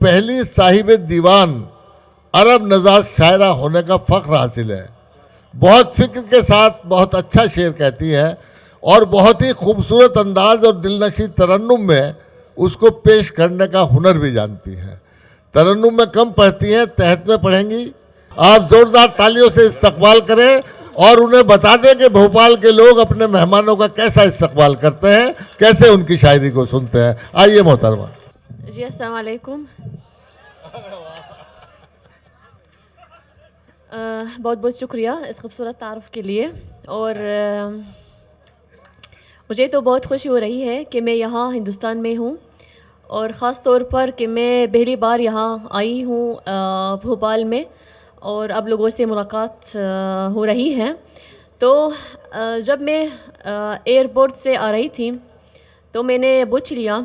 پہلی صاحب دیوان عرب نژاد شاعرہ ہونے کا فخر حاصل ہے. بہت فکر کے ساتھ بہت اچھا شعر کہتی ہے اور بہت ہی خوبصورت انداز اور دلنشیں ترنم میں اس کو پیش کرنے کا ہنر بھی جانتی ہیں. ترنم میں کم پڑھتی ہیں، تحت میں پڑھیں گی. آپ زوردار تالیوں سے استقبال کریں اور انہیں بتا دیں کہ بھوپال کے لوگ اپنے مہمانوں کا کیسا استقبال کرتے ہیں، کیسے ان کی شاعری کو سنتے ہیں. آئیے محترمہ. جی السلام علیکم. بہت بہت شکریہ اس خوبصورت تعارف کے لیے. اور مجھے تو بہت خوشی ہو رہی ہے کہ میں یہاں ہندوستان میں ہوں، اور خاص طور پر کہ میں پہلی بار یہاں آئی ہوں بھوپال میں، اور اب لوگوں سے ملاقات ہو رہی ہے. تو جب میں ایئرپورٹ سے آ رہی تھی تو میں نے پوچھ لیا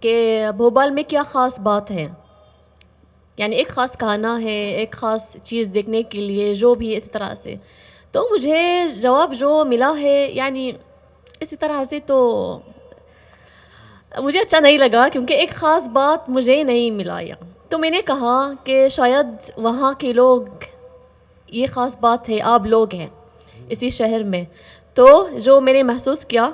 کہ بھوپال میں کیا خاص بات ہے، یعنی ایک خاص کھانا ہے، ایک خاص چیز دیکھنے کے لیے جو بھی اسی طرح سے. تو مجھے جواب جو ملا ہے یعنی اسی طرح سے تو مجھے اچھا نہیں لگا، کیونکہ ایک خاص بات مجھے نہیں ملا یہاں. تو میں نے کہا کہ شاید وہاں کے لوگ یہ خاص بات ہے، آپ لوگ ہیں اسی شہر میں. تو جو میں نے محسوس کیا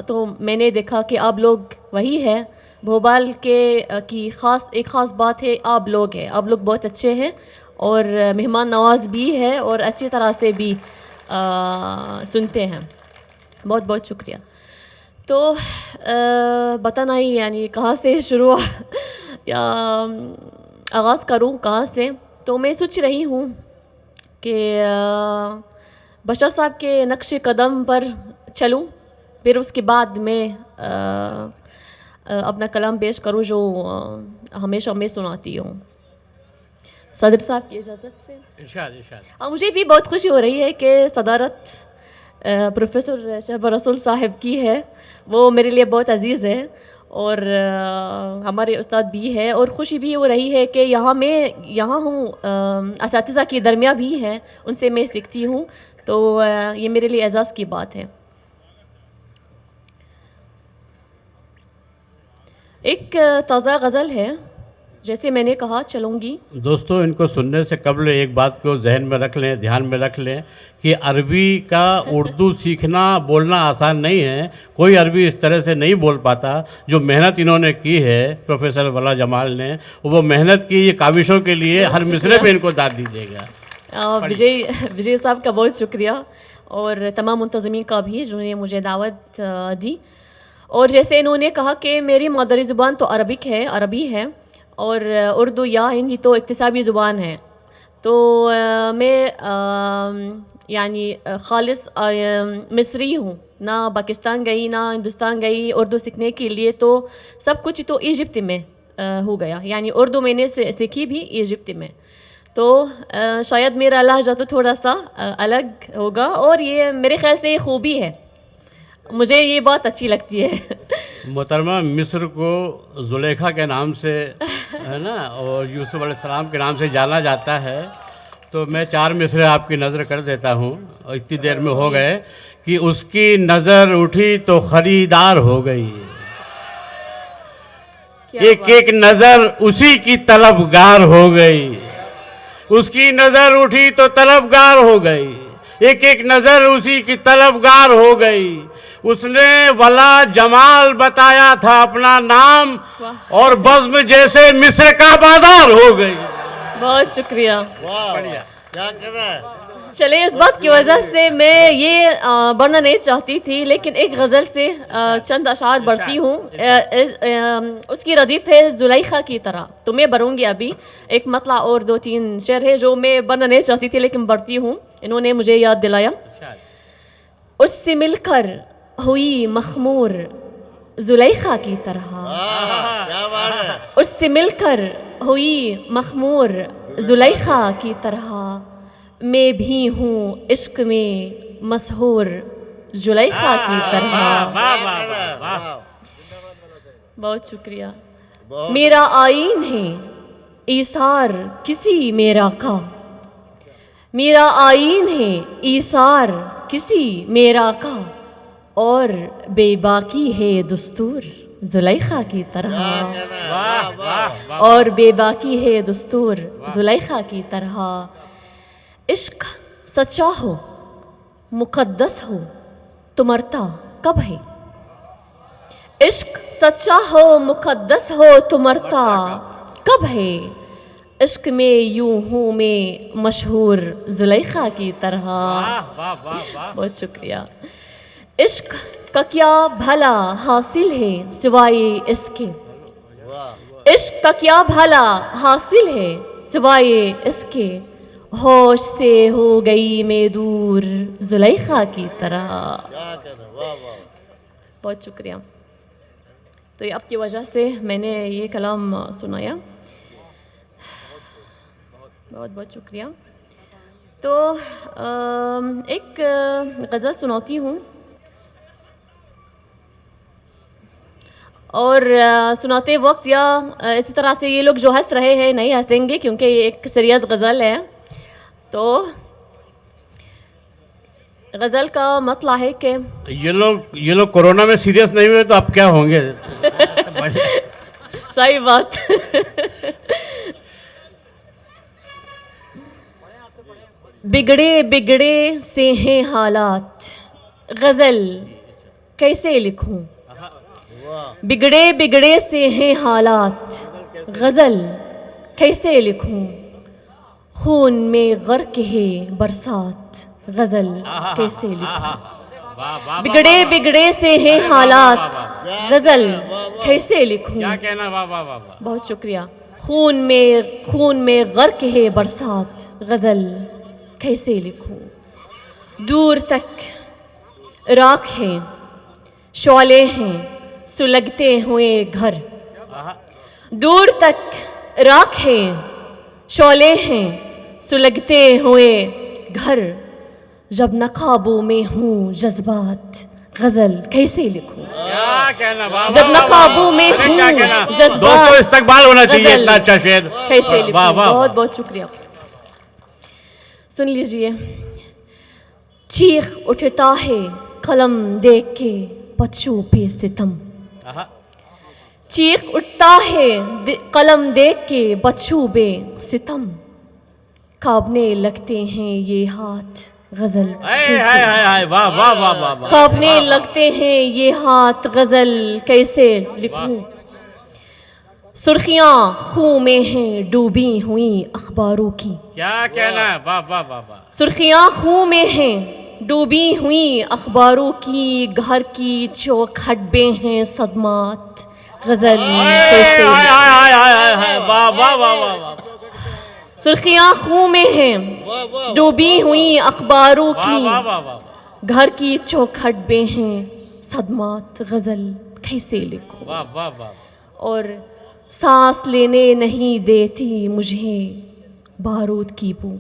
تو میں نے دیکھا کہ آپ لوگ وہی ہے. بھوپال کے کی ایک خاص بات ہے، آپ لوگ ہیں. آپ لوگ بہت اچھے ہیں اور مہمان نواز بھی ہے اور اچھی طرح سے بھی سنتے ہیں. بہت بہت شکریہ. تو بتانا ہی یعنی کہاں سے شروع یا آغاز کروں کہاں سے. تو میں سوچ رہی ہوں کہ بشر صاحب کے نقش قدم پر چلوں، پھر اس کے بعد میں اپنا کلام پیش کروں جو ہمیشہ میں سناتی ہوں. صدر صاحب کی اجازت سے ارشاد. مجھے بھی بہت خوشی ہو رہی ہے کہ صدارت پروفیسر شہباز رسول صاحب کی ہے. وہ میرے لیے بہت عزیز ہے اور ہمارے استاد بھی ہے، اور خوشی بھی ہو رہی ہے کہ یہاں ہوں، اساتذہ کی درمیان بھی ہیں، ان سے میں سیکھتی ہوں. تو یہ میرے لیے اعزاز کی بات ہے. ایک تازہ غزل ہے، جیسے میں نے کہا چلوں گی. دوستو ان کو سننے سے قبل ایک بات کو ذہن میں رکھ لیں، دھیان میں رکھ لیں کہ عربی کا اردو سیکھنا بولنا آسان نہیں ہے. کوئی عربی اس طرح سے نہیں بول پاتا. جو محنت انہوں نے کی ہے پروفیسر ولا جمال نے، وہ محنت کی یہ کاوشوں کے لیے ہر مصرے پہ ان کو داد دیجیے گا. وجے صاحب کا بہت شکریہ، اور تمام منتظمین کا بھی جنہوں نے مجھے دعوت دی. اور جیسے انہوں نے کہا کہ میری مادری زبان تو عربی ہے اور اردو یا ہندی تو اکتسابی زبان ہے. تو میں یعنی خالص مصری ہوں، نہ پاکستان گئی نہ ہندوستان گئی اردو سیکھنے کے لیے. تو سب کچھ تو ایجپٹ میں ہو گیا، یعنی اردو میں نے سیکھی بھی ایجپٹ میں. تو شاید میرا لہجہ تو تھوڑا سا الگ ہوگا، اور یہ میرے خیال سے یہ خوبی ہے، مجھے یہ بات اچھی لگتی ہے. محترمہ مصر کو زلیخا کے نام سے ہے نا، اور یوسف علیہ السلام کے نام سے جانا جاتا ہے. تو میں 4 مصرے آپ کی نظر کر دیتا ہوں، اور اتنی دیر میں ہو گئے کہ اس کی نظر اٹھی تو خریدار ہو گئی، ایک ایک نظر اسی کی طلبگار ہو گئی. اس کی نظر اٹھی تو طلبگار ہو گئی، ایک ایک نظر اسی کی طلبگار ہو گئی. اس نے ولا جمال بتایا تھا اپنا نام، اور بزم جیسے مصر کا بازار ہو گئی. بہت شکریہ. بڑھیا. کیا کر رہا ہے؟ چلے اس بات کی وجہ سے میں یہ بڑھنا نہیں چاہتی تھی، لیکن ایک غزل سے چند اشعار بڑھتی ہوں. اس کی ردیف ہے زلیخا کی طرح. تو میں بڑھوں گی ابھی ایک مطلع اور 2-3 شعر ہے جو میں بڑھنا نہیں چاہتی تھی لیکن بڑھتی ہوں، انہوں نے مجھے یاد دلایا. اس سے مل کر ہوئی مخمور زلیخا کی طرح، اس سے مل کر ہوئی مخمور زلیخا کی طرح، میں بھی ہوں عشق میں مسحور زلیخا کی طرح. بہت شکریہ. میرا آئین ہے ایثار کسی میرا کا، میرا آئین ہے ایثار کسی میرا کا، اور بے باکی ہے دستور زلیخا کی طرح واہ واہ واہ اور بے باکی ہے دستور زلیخا کی طرح. عشق سچا ہو مقدس ہو تو مرتا کب ہے. عشق سچا ہو مقدس ہو تو مرتا کب ہے. عشق میں یوں ہوں میں مشہور زلیخا کی طرح. واہ واہ واہ واہ. بہت شکریہ. عشق کا کیا بھلا حاصل ہے سوائے اس کے. عشق کا کیا بھلا حاصل ہے سوائے اس کے. ہوش سے ہو گئی میں دور زلیخا کی طرح. بہت شکریہ. تو یہ آپ کی وجہ سے میں نے یہ کلام سنایا. بہت بہت شکریہ. تو ایک غزل سناتی ہوں اور سناتے وقت یا اسی طرح سے یہ لوگ جو ہنس رہے ہیں نہیں ہنسیں گے کیونکہ یہ ایک سیریس غزل ہے. تو غزل کا مطلع ہے کہ یہ لوگ کورونا میں سیریس نہیں ہوئے تو اب کیا ہوں گے. صحیح بات. بگڑے بگڑے سے ہیں حالات غزل کیسے لکھوں. بگڑے بگڑے سے ہیں حالات غزل کیسے لکھوں. خون میں غرق ہے برسات غزل کیسے لکھوں. بگڑے بگڑے سے ہیں حالات غزل کیسے لکھوں. کیا کہنا. واہ واہ واہ واہ. بہت شکریہ. خون میں غرق ہے برسات غزل کیسے لکھوں. دور تک راکھ ہیں شعلے ہیں سلگتے ہوئے گھر. دور تک راکھ ہیں شعلے ہیں سلگتے ہوئے گھر. جب نہ قابو میں ہوں جذبات غزل کیسے لکھوں. کیا کہنا. واہ جب نہ قابو میں ارے ہوں کیا کہنا. جذبات دوستو استقبال ہونا چاہیے غزل اتنا اچھا شعر. کیسے لکھوں. واہ واہ. بہت بہت شکریہ. سن لیجئے. چیخ اٹھتا ہے قلم دیکھ کے بچوں پہ ستم. چیخ اٹھتا ہے قلم دیکھ کے بچوں پہ ستم. کانپنے لگتے ہیں یہ ہاتھ غزل کیسے. واہ واہ واہ واہ واہ. کانپنے لگتے ہیں یہ ہاتھ غزل کیسے لکھوں. سرخیاں خوں میں ہیں ڈوبی ہوئی اخباروں کی. کیا کہنا. واہ واہ واہ واہ. سرخیاں خوں میں ہیں ڈوبی ہوئی اخباروں کی. گھر کی چوکھٹ پہ ہیں صدمات غزل کیسے. واہ واہ واہ واہ. سرخیاں خوں میں ہیں ڈوبی ہوئی اخباروں کی. واہ واہ واہ. گھر کی چوکھٹ پہ ہیں صدمات غزل کیسے لکھوں. واہ واہ واہ. اور سانس لینے نہیں دیتی مجھے بارود کی بو.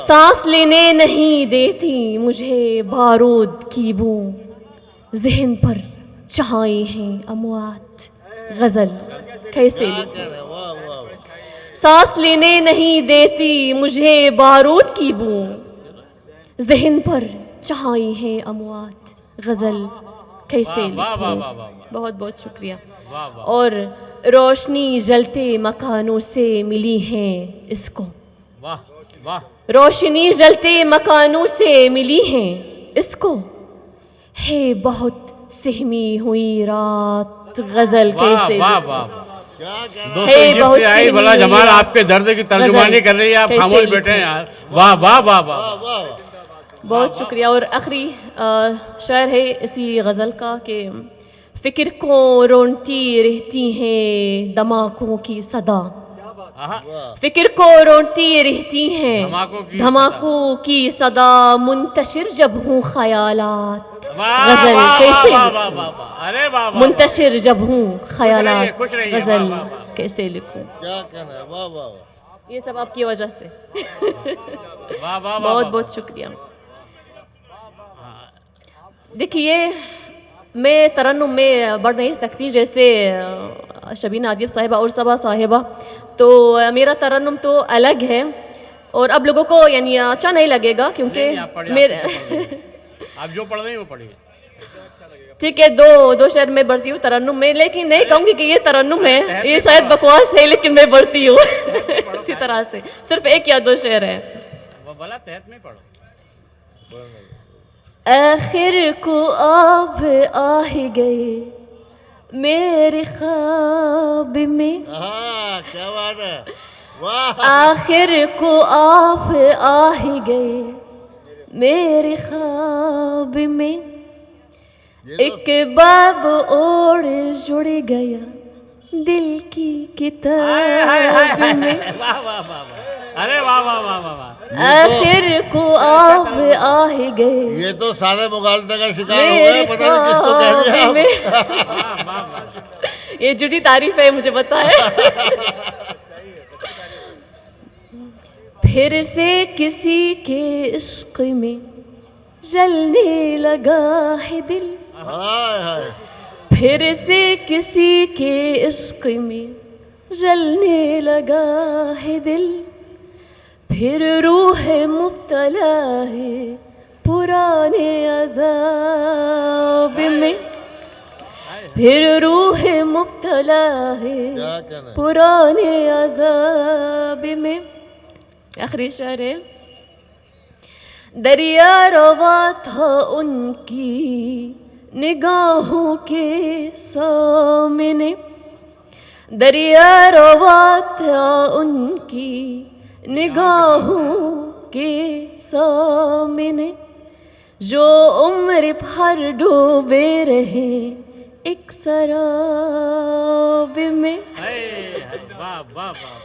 سانس لینے نہیں دیتی مجھے بارود کی بو. ذہن پر چڑھائی ہیں اموات غزل کیسے لکھوں. سانس لینے نہیں دیتی مجھے بارود کی بو. ذہن پر چڑھائی ہیں اموات غزل کیسے لکھوں. بہت بہت شکریہ. اور روشنی جلتے مکانوں سے ملی ہیں اس کو. واہ واہ. روشنی جلتے مکانوں سے ملی ہیں اس کو. ہے بہت سہمی ہوئی رات غزل کیسے لکھوں. ہے بہت آئی بلا جمال آپ کے درد کی ترجمانی کر رہی ہے. آپ خاموش بیٹھے ہیں یار. واہ واہ واہ واہ. بہت شکریہ. اور آخری شعر ہے اسی غزل کا کہ فکر کو رونٹی رہتی ہیں دھماکوں کی صدا. فکر کو رونٹی رہتی ہیں دھماکوں کی صدا. منتشر جب ہوں خیالات غزل کیسے لکھوں. منتشر جب ہوں خیالات غزل کیسے لکھوں. یہ سب آپ کی وجہ سے. بہت بہت شکریہ. دیکھیے میں ترنم میں بڑھ نہیں سکتی جیسے شبینہ ادیب صاحبہ اور صبا صاحبہ. تو میرا ترنم تو الگ ہے اور اب لوگوں کو یعنی اچھا نہیں لگے گا کیونکہ میرے آپ جو پڑھ رہے ہیں وہ پڑھیے. ٹھیک ہے، دو شعر میں بڑھتی ہوں ترنم میں، لیکن نہیں کہوں گی کہ یہ ترنم ہے، یہ شاید بکواس ہے، لیکن میں بڑھتی ہوں اسی طرح سے. صرف ایک یا دو شعر ہے. وہ بلا تحت میں پڑھو. آخر کو آپ آ ہی گئے میرے خواب میں، ہاں کیا بات ہے، واہ. آخر کو آپ آ ہی گئے میرے خواب میں، ایک باب اور جڑ گیا دل کی کتاب میں، واہ واہ واہ واہ، ارے واہ واہ واہ واہ واہ. آخر کو آپ آ ہی گئے یہ تو سارے مغالطے کا شکار ہو گئے، میرے پتہ نہیں کس کو کہہ دیا خواب میں. آپ. یہ جھوٹی تعریف ہے، مجھے پتا ہے. پھر سے کسی کے عشق میں جلنے لگا ہے دل، ہائے ہائے. پھر سے کسی کے عشق میں جلنے لگا ہے دل، پھر روح مبتلا ہے پرانے عذاب میں، پھر روح مبتلا ہے کیا کہنا ہے؟ پرانے عذاب میں. آخری شعر ہے. دریا روا تھا ان کی نگاہوں کے سامنے، دریا روا تھا ان کی نگاہوں کے سامنے، جو عمر بھر ڈوبے رہے ایک سراب میں. واہ واہ واہ.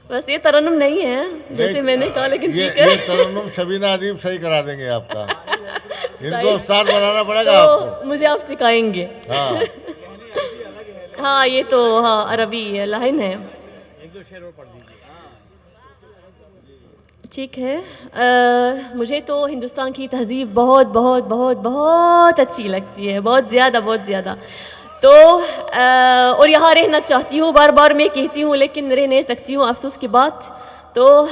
بس یہ ترنم نہیں ہے جیسے میں نے کہا، لیکن ٹھیک ہے. یہ ترنم شبینہ ادیب صحیح کرا دیں گے آپ کا، ان کو استاد بنانا پڑے گا آپ کو. تو مجھے آپ سکھائیں گے. ہاں ہاں یہ تو ہاں عربی لائن ہے. ایک دو شعر اور پڑھ دیجیے. ٹھیک ہے. مجھے تو ہندوستان کی تہذیب بہت بہت بہت بہت اچھی لگتی ہے، بہت زیادہ بہت زیادہ. تو اور یہاں رہنا چاہتی ہوں، بار بار میں کہتی ہوں، لیکن رہ نہیں سکتی ہوں، افسوس کی بات. تو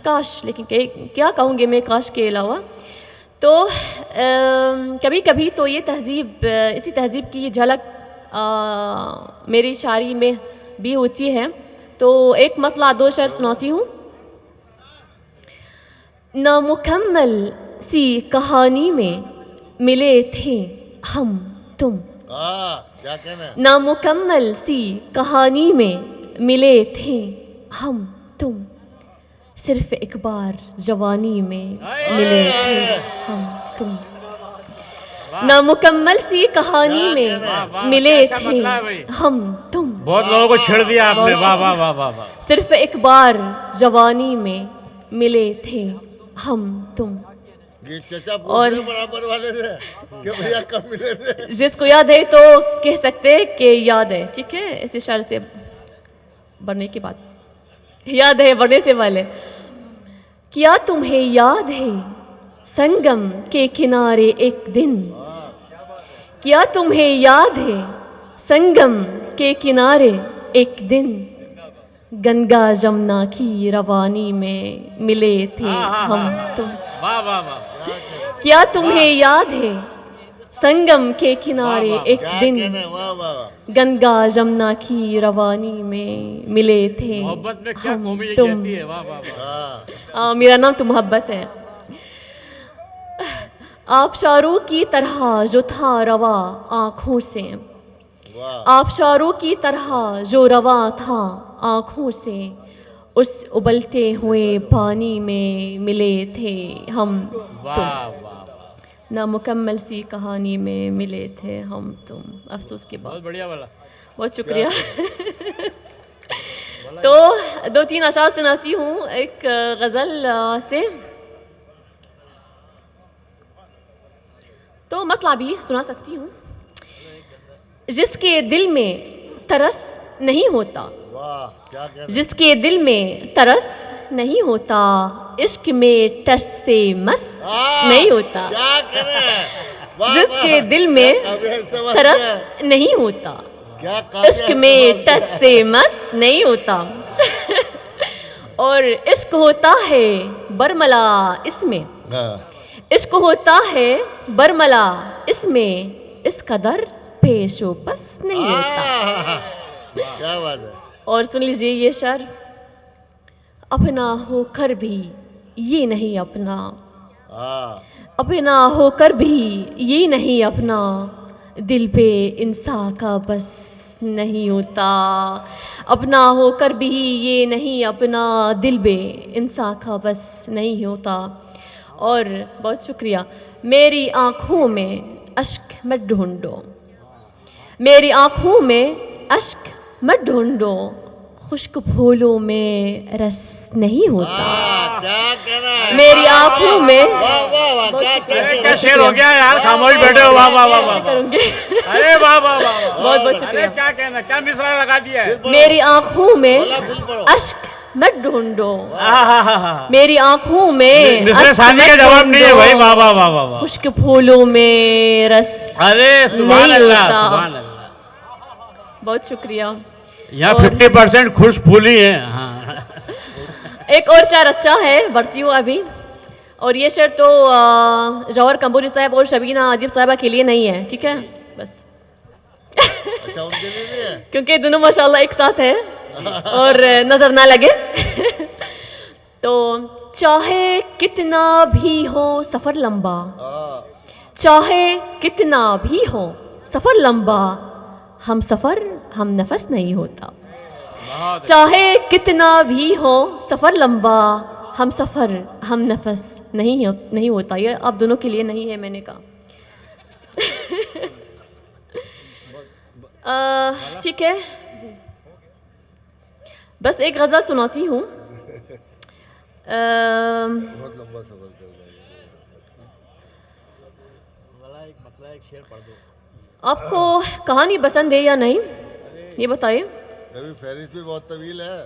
کاش، لیکن کیا کہوں گے میں کاش کے علاوہ. تو کبھی کبھی تو یہ تہذیب، اسی تہذیب کی جھلک میری شاعری میں بھی ہوتی ہے. تو ایک مطلع دو شعر سناتی ہوں. نامکمل سی کہانی میں ملے تھے ہم تم، ہاں کیا کہنا ہے. نامکمل سی کہانی میں ملے تھے ہم تم، صرف ایک بار جوانی میں ملے تھے ہم تم، نامکمل سی کہانی میں ملے تھے ہم تم، بہت لوگوں کو چھیڑ دیا آپ نے. واہ واہ واہ واہ واہ. صرف ایک بار جوانی میں ملے تھے ہم تم. یہ چچا پوچھ رہے برابر والے سے کہ بھیا کب ملے تھے. جس کو یاد ہے تو کہہ سکتے کہ یاد ہے. ٹھیک ہے، اس اشارے سے بڑھنے کے بعد یاد ہے بڑھنے سے پہلے. کیا تمہیں یاد ہے سنگم کے کنارے ایک دن، کیا تمہیں یاد ہے سنگم کے کنارے ایک دن، گنگا جمنا کی روانی میں ملے تھے ہم تم. واہ واہ واہ. کیا تمہیں یاد ہے سنگم کے کنارے ایک کیا دن، کہنا ہے، واہ واہ. گنگا جمنا کی روانی میں ملے تھے محبت میں کیا ہم قومی یہ تم. کہتی ہے. واہ واہ واہ. ہاں میرا نام تو محبت ہے. آبشاروں کی طرح جو تھا روا آنکھوں سے، واہ. آبشاروں کی طرح جو رواں تھا آنکھوں سے، اس ابلتے ہوئے پانی میں ملے تھے ہم تم، واہ واہ واہ. نامکمل سی کہانی میں ملے تھے ہم تم. افسوس کی بات. بہت بڑھیا والا. بہت شکریہ. تو دو تین اشعار سناتی ہوں ایک غزل سے. تو مطلع بھی سنا سکتی ہوں. جس کے دل میں ترس نہیں ہوتا، واہ کیا کہنا ہے. جس کے دل میں ترس نہیں ہوتا، عشق میں ٹس سے مس نہیں ہوتا، کیا کہنا ہے. واہ جس واہ. کے دل میں قابل سمجھ ترس ہے. نہیں ہوتا، کیا قابل عشق میں سمجھ ہے. ٹس سے مس نہیں ہوتا، اور عشق ہوتا ہے برملا اس میں، ہاں عشق ہوتا ہے برملا اس میں اس قدر پیش و پس نہیں ہوتا. کیا بات ہے. اور سن لیجیے یہ شعر. اپنا ہو کر بھی یہ نہیں اپنا, اپنا ہو کر بھی یہ نہیں اپنا, دل پہ انسان کا بس نہیں ہوتا. اپنا ہو کر بھی یہ نہیں اپنا, دل پہ انسان کا بس نہیں ہوتا. اور بہت شکریہ. میری آنکھوں میں اشک مت ڈھونڈو, میری آنکھوں میں اشک مت ڈھونڈو, خشک پھولوں میں رس نہیں ہوتا. کیا کہنا ہے. میری آنکھوں میں واہ واہ واہ, کیا شعر ہو گیا یار, خاموش بیٹھے ہو. واہ واہ واہ واہ. کروں گی. ارے واہ واہ واہ. بہت بہت شکریہ. ارے کیا کہنا, کیا مصرع لگا دیا ہے. میری آنکھوں میں اشک مت ڈھونڈو, میری آنکھوں میں مصرع اشک ثانی کا مت جواب نہیں ہے ڈھونڈو, بھائی. واہ واہ واہ واہ واہ. خشک پھولوں میں رس ارے سبحان نہیں اللہ, ہوتا. سبحان اللہ. بہت شکریہ. یہاں 50% خوش پھولی ہے. ہاں ایک اور شعر اچھا ہے, بڑھتی ہوں ابھی. اور یہ شعر تو جوہر کمبوری صاحب اور شبینہ ادیب صاحبہ کے لیے نہیں ہے, ٹھیک ہے بس, اچھا ان کے لیے نہیں ہے. کیونکہ دونوں ماشاءاللہ ایک ساتھ ہے اور نظر نہ لگے. تو چاہے کتنا بھی ہو سفر لمبا, چاہے کتنا بھی ہو سفر لمبا, ہم سفر ہم نفس نہیں ہوتا. چاہے کتنا بھی ہو سفر لمبا, ہم سفر ہم نفس نہیں ہوتا. یہ آپ دونوں کے لیے نہیں ہے, میں نے کہا. ٹھیک ہے, بس ایک غزل سناتی ہوں. بہت لمبا سفر کر رہا ہے. آپ کو کہانی پسند ہے یا نہیں یہ بتائیے. کبھی فہرست بھی بہت طویل ہے.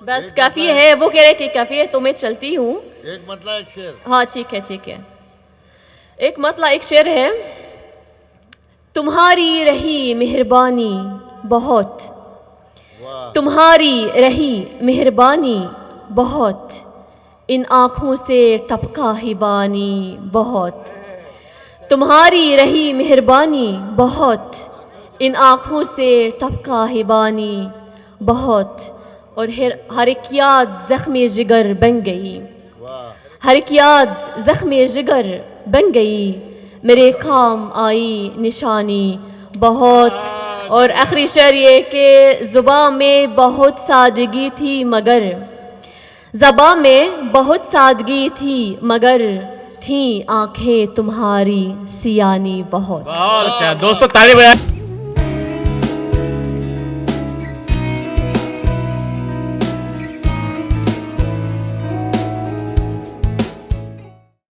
بس کافی ہے, وہ کہہ رہے کہ کافی ہے, تو میں چلتی ہوں. ایک مطلب ایک شعر. ہاں ٹھیک ہے ٹھیک ہے. ایک مطلب ایک شعر ہے. تمہاری رہی مہربانی بہت, تمہاری رہی مہربانی بہت, ان آنکھوں سے ٹپکا ہی بانی بہت. تمہاری رہی مہربانی بہت, ان آنکھوں سے ٹپکا ہی بانی بہت. اور ہر ایک یاد زخمی جگر بن گئی, ہر ایک یاد زخمی جگر بن گئی, میرے کام آئی نشانی بہت. اور آخری شعر یہ کہ زباں میں بہت سادگی تھی مگر, زباں میں بہت سادگی تھی مگر, تھیں آنکھیں تمہاری سیانی بہت. بہت اچھا دوستو, تالی بجائیں.